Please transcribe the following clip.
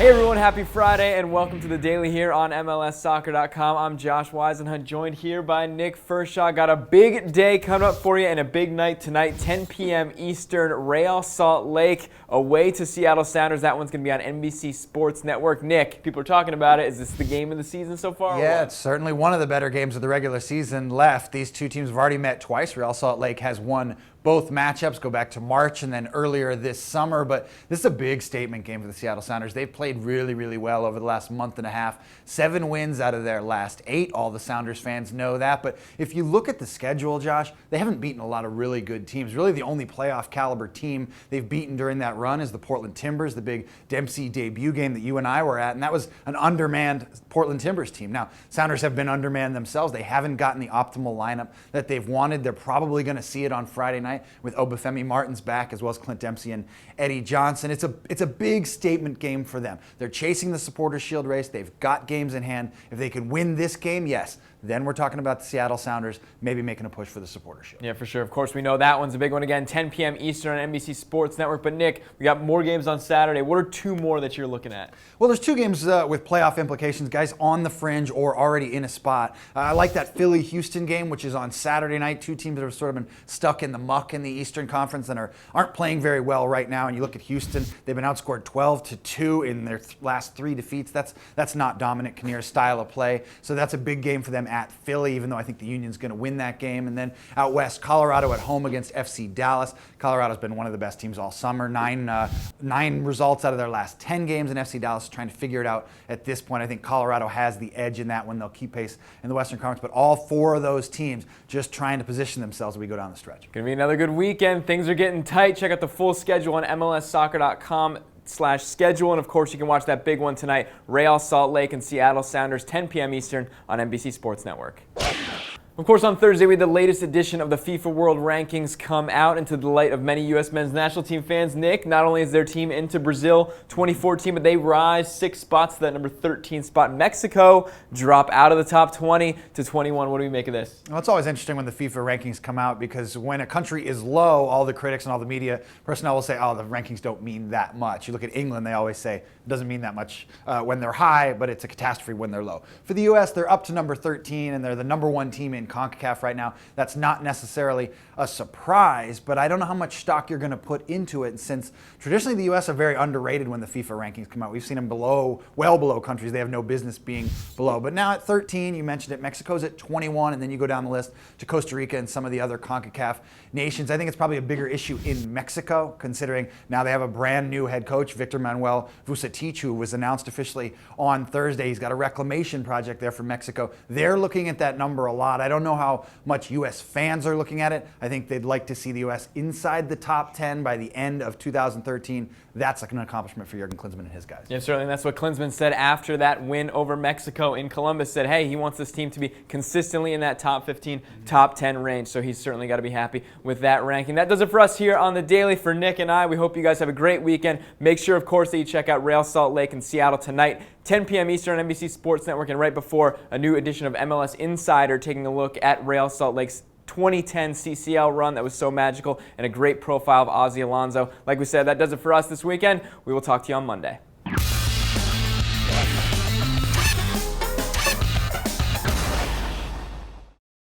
Hey everyone, happy Friday and welcome to the Daily here on MLSsoccer.com. I'm Josh Whisenhunt, joined here by Nick Firchau. Got a big day coming up for you and a big night tonight, 10 p.m. Eastern, Real Salt Lake away to Seattle Sounders. That one's going to be on NBC Sports Network. Nick, people are talking about it. Is this the game of the season so far? Yeah, it's certainly one of the better games of the regular season left. These two teams have already met twice. Real Salt Lake has won both matchups, go back to March and then earlier this summer, but this is a big statement game for the Seattle Sounders. They've played really, really well over the last month and a half. 7 wins out of their last 8. All the Sounders fans know that, but if you look at the schedule, Josh, they haven't beaten a lot of really good teams. Really, the only playoff caliber team they've beaten during that run is the Portland Timbers, the big Dempsey debut game that you and I were at, and that was an undermanned Portland Timbers team. Now, Sounders have been undermanned themselves. They haven't gotten the optimal lineup that they've wanted. They're probably going to see it on Friday night with Obafemi Martins back, as well as Clint Dempsey and Eddie Johnson. It's a big statement game for them. They're chasing the Supporters Shield race. They've got games in hand. If they can win this game, yes, then we're talking about the Seattle Sounders maybe making a push for the Supporters Shield. Yeah, for sure. Of course, we know that one's a big one again, 10 p.m. Eastern on NBC Sports Network. But Nick, we got more games on Saturday. What are 2 more that you're looking at? Well, there's 2 games with playoff implications, guys on the fringe or already in a spot. I like that Philly-Houston game, which is on Saturday night. 2 teams that have sort of been stuck in the muck in the Eastern Conference and aren't playing very well right now. And you look at Houston, they've been outscored 12-2 in their last 3 defeats. That's not Dominic Kinnear's style of play. So that's a big game for them at Philly, even though I think the Union's going to win that game. And then out west, Colorado at home against FC Dallas. Colorado's been one of the best teams all summer. 9 results out of their last 10 games, and FC Dallas is trying to figure it out at this point. I think Colorado has the edge in that one. They'll keep pace in the Western Conference, but all 4 of those teams just trying to position themselves as we go down the stretch. Going to be another good weekend. Things are getting tight. Check out the full schedule on MLSsoccer.com/schedule. And of course, you can watch that big one tonight, Real Salt Lake and Seattle Sounders, 10 p.m. Eastern on NBC Sports Network. Of course, on Thursday, we had the latest edition of the FIFA World Rankings come out, and to the delight of many U.S. men's national team fans. Nick, not only is their team into Brazil 2014, but they rise 6 spots to that number 13 spot. Mexico drop out of the top 20 to 21. What do we make of this? Well, it's always interesting when the FIFA rankings come out, because when a country is low, all the critics and all the media personnel will say, oh, the rankings don't mean that much. You look at England, they always say it doesn't mean that much when they're high, but it's a catastrophe when they're low. For the U.S., they're up to number 13, and they're the number 1 team in CONCACAF right now. That's not necessarily a surprise, but I don't know how much stock you're going to put into it, since traditionally the U.S. are very underrated when the FIFA rankings come out. We've seen them well below countries they have no business being below. But now at 13, you mentioned it, Mexico's at 21, and then you go down the list to Costa Rica and some of the other CONCACAF nations. I think it's probably a bigger issue in Mexico, considering now they have a brand new head coach, Victor Manuel Vucetich, who was announced officially on Thursday. He's got a reclamation project there for Mexico. They're looking at that number a lot. I don't know how much U.S. fans are looking at it. I think they'd like to see the U.S. inside the top 10 by the end of 2013. That's like an accomplishment for Jurgen Klinsmann and his guys. Yeah, certainly. That's what Klinsmann said after that win over Mexico in Columbus. Said, hey, he wants this team to be consistently in that top 15, top 10 range. So he's certainly got to be happy with that ranking. That does it for us here on The Daily. For Nick and I, we hope you guys have a great weekend. Make sure, of course, that you check out Real Salt Lake and Seattle tonight, 10 p.m. Eastern on NBC Sports Network, and right before a new edition of MLS Insider taking a look at Real Salt Lake's 2010 CCL run that was so magical, and a great profile of Ozzie Alonso. Like we said, that does it for us this weekend. We will talk to you on Monday.